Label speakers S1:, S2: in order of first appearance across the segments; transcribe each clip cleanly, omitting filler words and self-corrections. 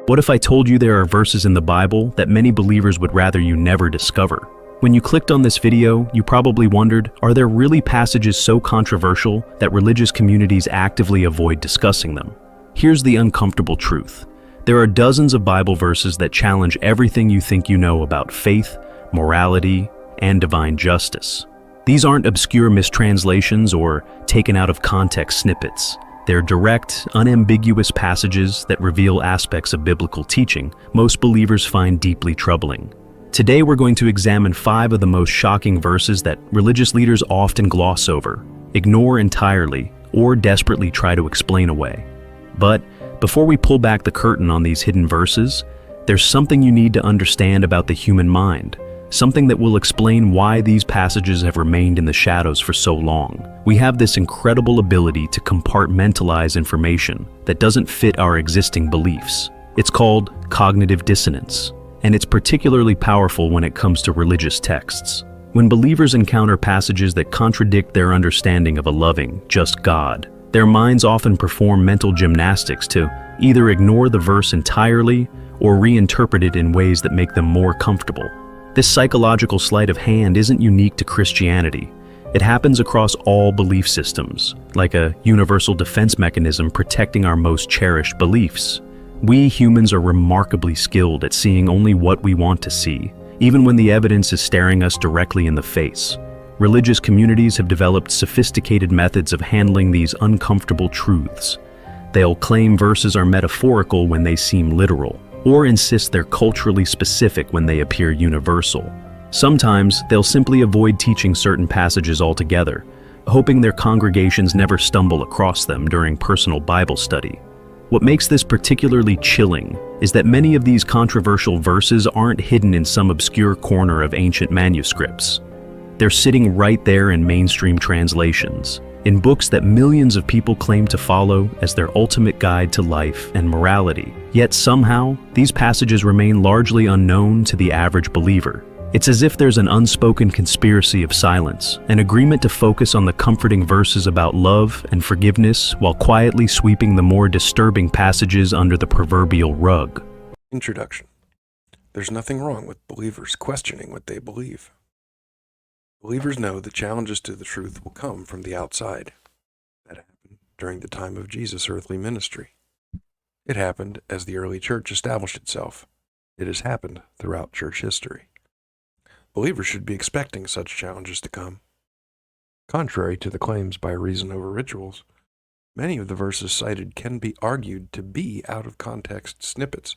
S1: What if I told you there are verses in the Bible that many believers would rather you never discover? When you clicked on this video, you probably wondered, are there really passages so controversial that religious communities actively avoid discussing them? Here's the uncomfortable truth. There are dozens of Bible verses that challenge everything you think you know about faith, morality, and divine justice. These aren't obscure mistranslations or taken out of context snippets. They're direct, unambiguous passages that reveal aspects of biblical teaching most believers find deeply troubling. Today we're going to examine 5 of the most shocking verses that religious leaders often gloss over, ignore entirely, or desperately try to explain away. But before we pull back the curtain on these hidden verses, there's something you need to understand about the human mind, something that will explain why these passages have remained in the shadows for so long. We have this incredible ability to compartmentalize information that doesn't fit our existing beliefs. It's called cognitive dissonance, and it's particularly powerful when it comes to religious texts. When believers encounter passages that contradict their understanding of a loving, just God, their minds often perform mental gymnastics to either ignore the verse entirely or reinterpret it in ways that make them more comfortable. This psychological sleight of hand isn't unique to Christianity. It happens across all belief systems, like a universal defense mechanism protecting our most cherished beliefs. We humans are remarkably skilled at seeing only what we want to see, even when the evidence is staring us directly in the face. Religious communities have developed sophisticated methods of handling these uncomfortable truths. They'll claim verses are metaphorical when they seem literal, or insist they're culturally specific when they appear universal. Sometimes they'll simply avoid teaching certain passages altogether, hoping their congregations never stumble across them during personal Bible study. What makes this particularly chilling is that many of these controversial verses aren't hidden in some obscure corner of ancient manuscripts. They're sitting right there in mainstream translations, in books that millions of people claim to follow as their ultimate guide to life and morality. Yet somehow, these passages remain largely unknown to the average believer. It's as if there's an unspoken conspiracy of silence, an agreement to focus on the comforting verses about love and forgiveness while quietly sweeping the more disturbing passages under the proverbial rug.
S2: Introduction. There's nothing wrong with believers questioning what they believe. Believers know that challenges to the truth will come from the outside. That happened during the time of Jesus' earthly ministry. It happened as the early church established itself. It has happened throughout church history. Believers should be expecting such challenges to come. Contrary to the claims by reason over rituals, many of the verses cited can be argued to be out of context snippets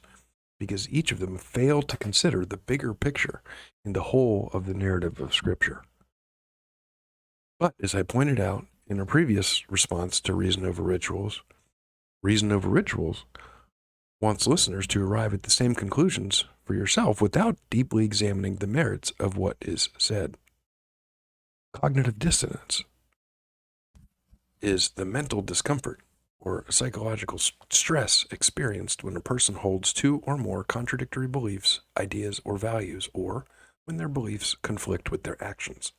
S2: because each of them fail to consider the bigger picture in the whole of the narrative of Scripture. But as I pointed out in a previous response to reason over rituals wants listeners to arrive at the same conclusions for yourself without deeply examining the merits of what is said. Cognitive dissonance is the mental discomfort or psychological stress experienced when a person holds 2 or more contradictory beliefs, ideas, or values, or when their beliefs conflict with their actions.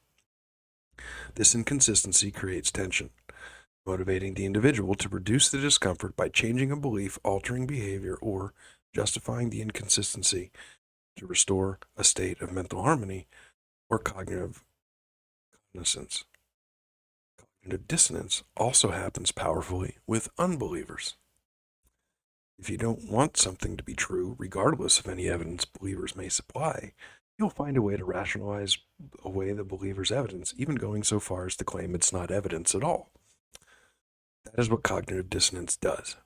S2: This inconsistency creates tension, motivating the individual to reduce the discomfort by changing a belief, altering behavior, or justifying the inconsistency to restore a state of mental harmony or cognitive cognizance. Cognitive dissonance also happens powerfully with unbelievers. If you don't want something to be true, regardless of any evidence believers may supply, you'll find a way to rationalize away the believer's evidence, even going so far as to claim it's not evidence at all. That is what cognitive dissonance does.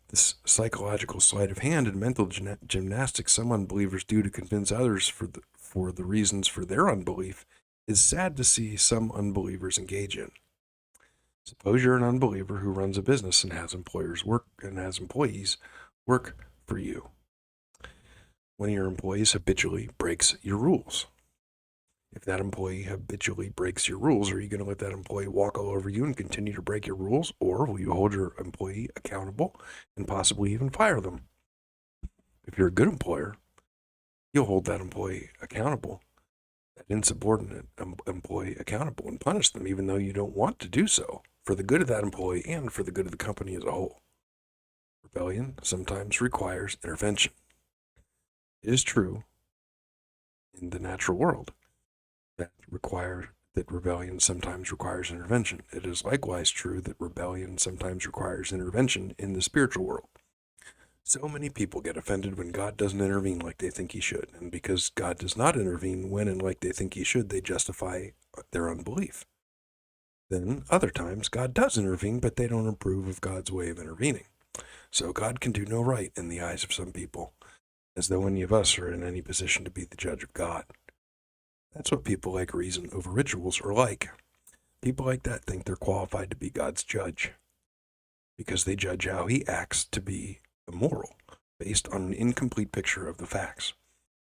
S2: This psychological sleight of hand and mental gymnastics some unbelievers do to convince others for the reasons for their unbelief is sad to see some unbelievers engage in. Suppose you're an unbeliever who runs a business and has employees work for you. One of your employees habitually breaks your rules. If that employee habitually breaks your rules, are you going to let that employee walk all over you and continue to break your rules, or will you hold your employee accountable and possibly even fire them? If you're a good employer, you'll hold that employee accountable, that insubordinate employee accountable, and punish them even though you don't want to do so, for the good of that employee and for the good of the company as a whole. For rebellion sometimes requires intervention. It is true in the natural world that rebellion sometimes requires intervention. It is likewise true that rebellion sometimes requires intervention in the spiritual world. So many people get offended when God doesn't intervene like they think he should, and because God does not intervene when and like they think he should, they justify their unbelief. Then other times God does intervene, but they don't approve of God's way of intervening. So God can do no right in the eyes of some people, as though any of us are in any position to be the judge of God. That's what people like reason over rituals are like. People like that think they're qualified to be God's judge, because they judge how he acts to be immoral, based on an incomplete picture of the facts.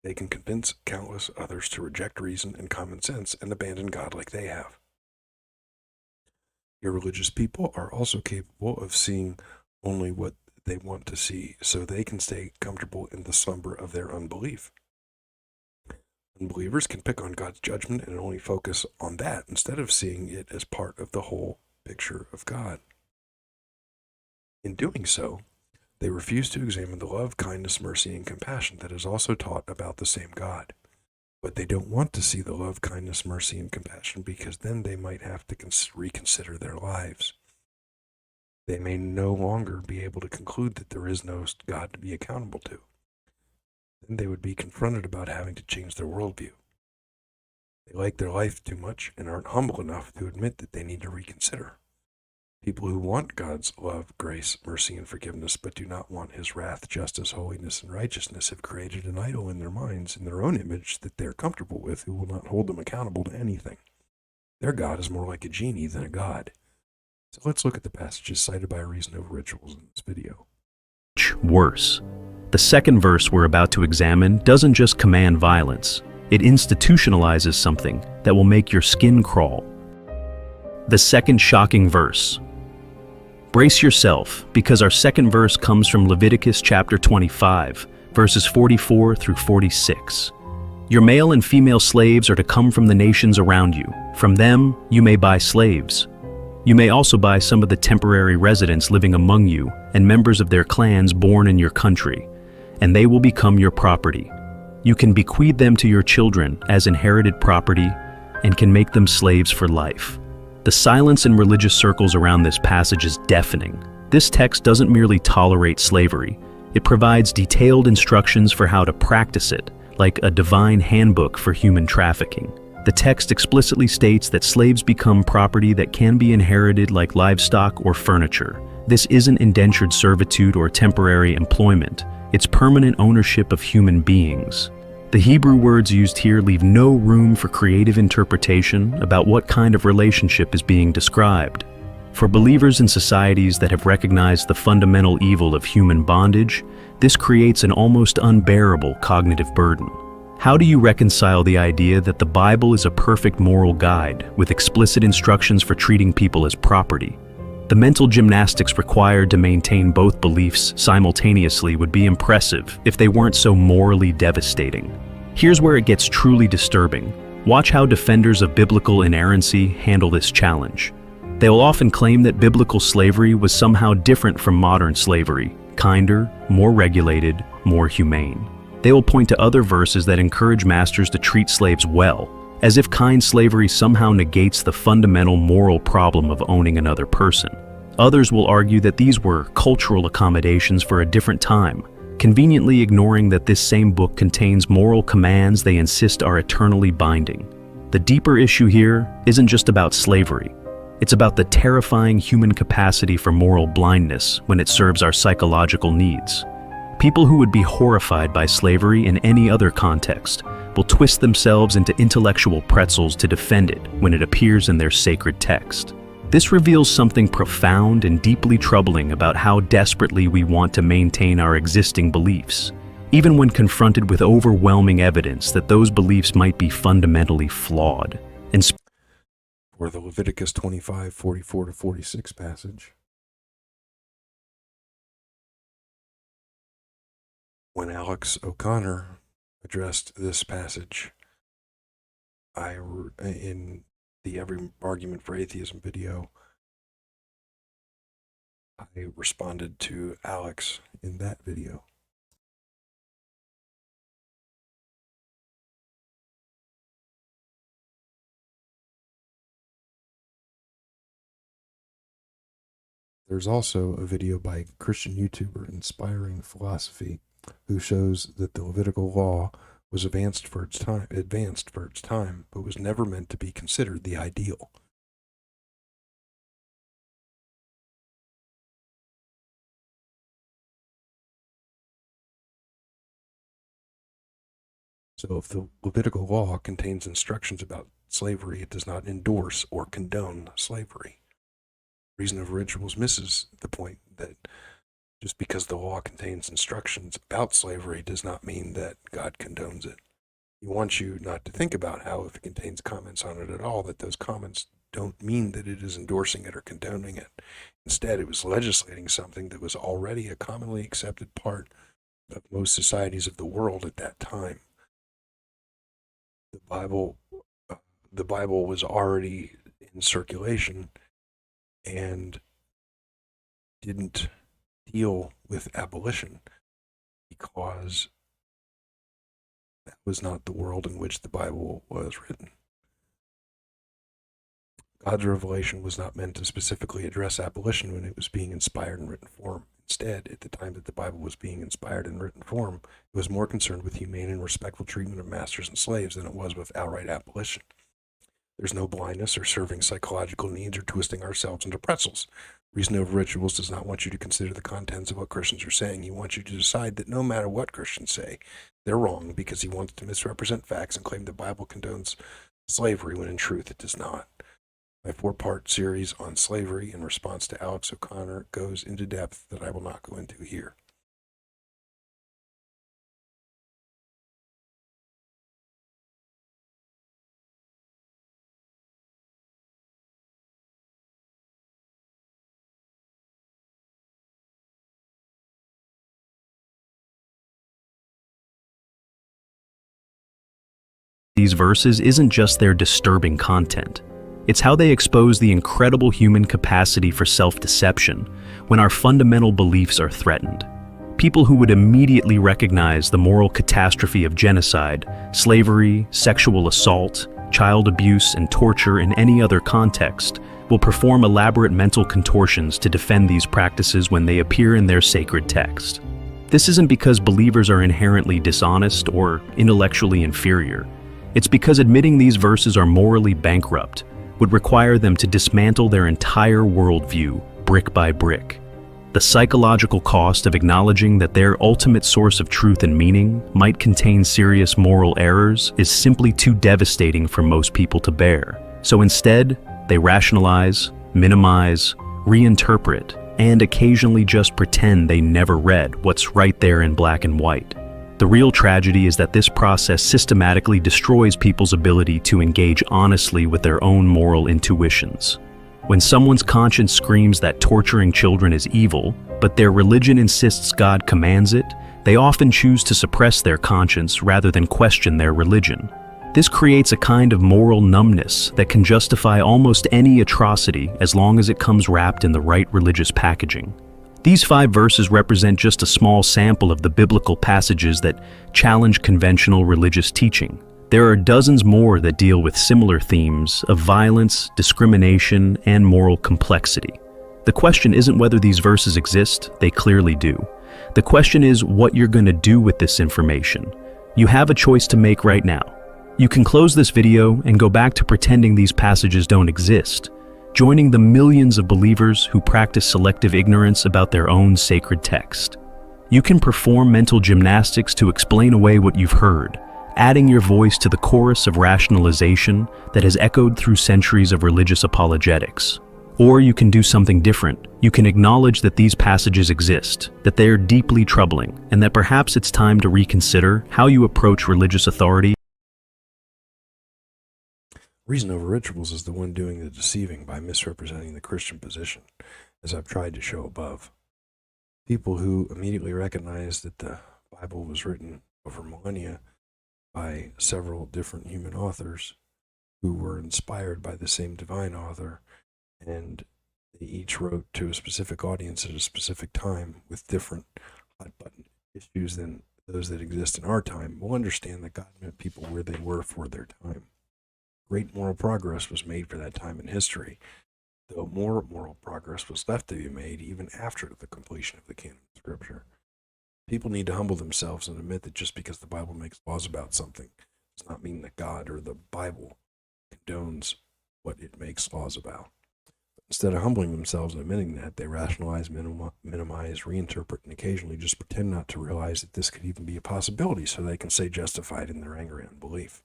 S2: They can convince countless others to reject reason and common sense and abandon God like they have. Irreligious people are also capable of seeing only what they want to see, so they can stay comfortable in the slumber of their unbelief. Unbelievers can pick on God's judgment and only focus on that instead of seeing it as part of the whole picture of God. In doing so, they refuse to examine the love, kindness, mercy, and compassion that is also taught about the same God. But they don't want to see the love, kindness, mercy, and compassion because then they might have to reconsider their lives. They may no longer be able to conclude that there is no God to be accountable to. Then they would be confronted about having to change their worldview. They like their life too much and aren't humble enough to admit that they need to reconsider. People who want God's love, grace, mercy, and forgiveness, but do not want his wrath, justice, holiness, and righteousness, have created an idol in their minds in their own image that they're comfortable with, who will not hold them accountable to anything. Their God is more like a genie than a God. So let's look at the passages cited by Reason Over Rituals in this video.
S1: Worse. The second verse we're about to examine doesn't just command violence. It institutionalizes something that will make your skin crawl. The second shocking verse. Brace yourself, because our second verse comes from Leviticus chapter 25, verses 44 through 46. Your male and female slaves are to come from the nations around you. From them, you may buy slaves. You may also buy some of the temporary residents living among you and members of their clans born in your country, and they will become your property. You can bequeath them to your children as inherited property and can make them slaves for life. The silence in religious circles around this passage is deafening. This text doesn't merely tolerate slavery. It provides detailed instructions for how to practice it, like a divine handbook for human trafficking. The text explicitly states that slaves become property that can be inherited like livestock or furniture. This isn't indentured servitude or temporary employment. It's permanent ownership of human beings. The Hebrew words used here leave no room for creative interpretation about what kind of relationship is being described. For believers in societies that have recognized the fundamental evil of human bondage, this creates an almost unbearable cognitive burden. How do you reconcile the idea that the Bible is a perfect moral guide with explicit instructions for treating people as property? The mental gymnastics required to maintain both beliefs simultaneously would be impressive if they weren't so morally devastating. Here's where it gets truly disturbing. Watch how defenders of biblical inerrancy handle this challenge. They will often claim that biblical slavery was somehow different from modern slavery, kinder, more regulated, more humane. They will point to other verses that encourage masters to treat slaves well, as if kind slavery somehow negates the fundamental moral problem of owning another person. Others will argue that these were cultural accommodations for a different time, conveniently ignoring that this same book contains moral commands they insist are eternally binding. The deeper issue here isn't just about slavery. It's about the terrifying human capacity for moral blindness when it serves our psychological needs. People who would be horrified by slavery in any other context will twist themselves into intellectual pretzels to defend it when it appears in their sacred text. This reveals something profound and deeply troubling about how desperately we want to maintain our existing beliefs, even when confronted with overwhelming evidence that those beliefs might be fundamentally flawed.
S2: For the Leviticus 25, 44 to 46 passage, when Alex O'Connor addressed this passage, in the Every Argument for Atheism video, I responded to Alex in that video. There's also a video by a Christian YouTuber, Inspiring Philosophy, who shows that the Levitical law was advanced for its time, but was never meant to be considered the ideal. So if the Levitical law contains instructions about slavery, it does not endorse or condone slavery. Reason of Rituals misses the point that just because the law contains instructions about slavery does not mean that God condones it. He wants you not to think about how, if it contains comments on it at all, that those comments don't mean that it is endorsing it or condoning it. Instead, it was legislating something that was already a commonly accepted part of most societies of the world at that time. The Bible was already in circulation and didn't deal with abolition because that was not the world in which the Bible was written. God's revelation was not meant to specifically address abolition when it was being inspired in written form. Instead, at the time that the Bible was being inspired in written form, it was more concerned with humane and respectful treatment of masters and slaves than it was with outright abolition. There's no blindness or serving psychological needs or twisting ourselves into pretzels. Reason Over Rituals does not want you to consider the contents of what Christians are saying. He wants you to decide that no matter what Christians say, they're wrong because he wants to misrepresent facts and claim the Bible condones slavery when in truth it does not. My 4-part series on slavery in response to Alex O'Connor goes into depth that I will not go into here.
S1: These verses isn't just their disturbing content. It's how they expose the incredible human capacity for self-deception when our fundamental beliefs are threatened. People who would immediately recognize the moral catastrophe of genocide, slavery, sexual assault, child abuse, and torture in any other context will perform elaborate mental contortions to defend these practices when they appear in their sacred text. This isn't because believers are inherently dishonest or intellectually inferior. It's because admitting these verses are morally bankrupt would require them to dismantle their entire worldview, brick by brick. The psychological cost of acknowledging that their ultimate source of truth and meaning might contain serious moral errors is simply too devastating for most people to bear. So instead, they rationalize, minimize, reinterpret, and occasionally just pretend they never read what's right there in black and white. The real tragedy is that this process systematically destroys people's ability to engage honestly with their own moral intuitions. When someone's conscience screams that torturing children is evil, but their religion insists God commands it, they often choose to suppress their conscience rather than question their religion. This creates a kind of moral numbness that can justify almost any atrocity as long as it comes wrapped in the right religious packaging. These 5 verses represent just a small sample of the biblical passages that challenge conventional religious teaching. There are dozens more that deal with similar themes of violence, discrimination, and moral complexity. The question isn't whether these verses exist, they clearly do. The question is what you're going to do with this information. You have a choice to make right now. You can close this video and go back to pretending these passages don't exist, joining the millions of believers who practice selective ignorance about their own sacred text. You can perform mental gymnastics to explain away what you've heard, adding your voice to the chorus of rationalization that has echoed through centuries of religious apologetics. Or you can do something different. You can acknowledge that these passages exist, that they are deeply troubling, and that perhaps it's time to reconsider how you approach religious authority.
S2: Reason Over Rituals is the one doing the deceiving by misrepresenting the Christian position, as I've tried to show above. People who immediately recognize that the Bible was written over millennia by several different human authors who were inspired by the same divine author and They each wrote to a specific audience at a specific time with different hot button issues than those that exist in our time. We'll understand that God met people where they were for their time. Great moral progress was made for that time in history, though more moral progress was left to be made even after the completion of the canon of Scripture. People need to humble themselves and admit that just because the Bible makes laws about something does not mean that God or the Bible condones what it makes laws about. Instead of humbling themselves and admitting that, they rationalize, minimize, reinterpret, and occasionally just pretend not to realize that this could even be a possibility so they can stay justified in their anger and unbelief.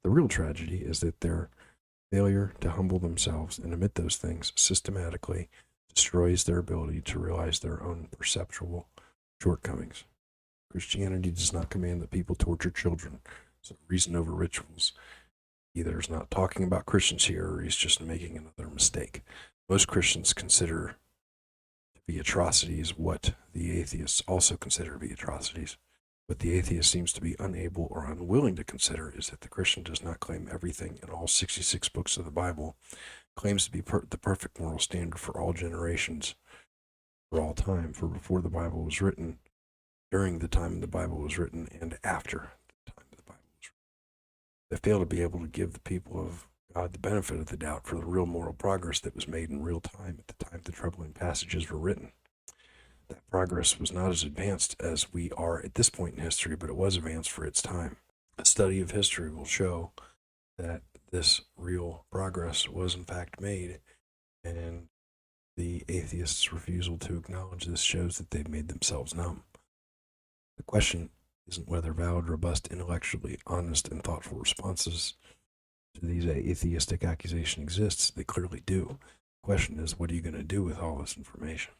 S2: The real tragedy is that their failure to humble themselves and admit those things systematically destroys their ability to realize their own perceptual shortcomings. Christianity does not command that people torture children, so reason over rituals. Either is not talking about Christians here or he's just making another mistake. Most Christians consider to be atrocities what the atheists also consider to be atrocities. What the atheist seems to be unable or unwilling to consider is that the Christian does not claim everything in all 66 books of the Bible, claims to be the perfect moral standard for all generations, for all time, for before the Bible was written, during the time the Bible was written, and after the time the Bible was written. They fail to be able to give the people of God the benefit of the doubt for the real moral progress that was made in real time at the time the troubling passages were written. That progress was not as advanced as we are at this point in history, but it was advanced for its time. A study of history will show that this real progress was in fact made, and the atheists' refusal to acknowledge this shows that they've made themselves numb. The question isn't whether valid, robust, intellectually honest, and thoughtful responses to these atheistic accusations exists. They clearly do. The question is, what are you going to do with all this information?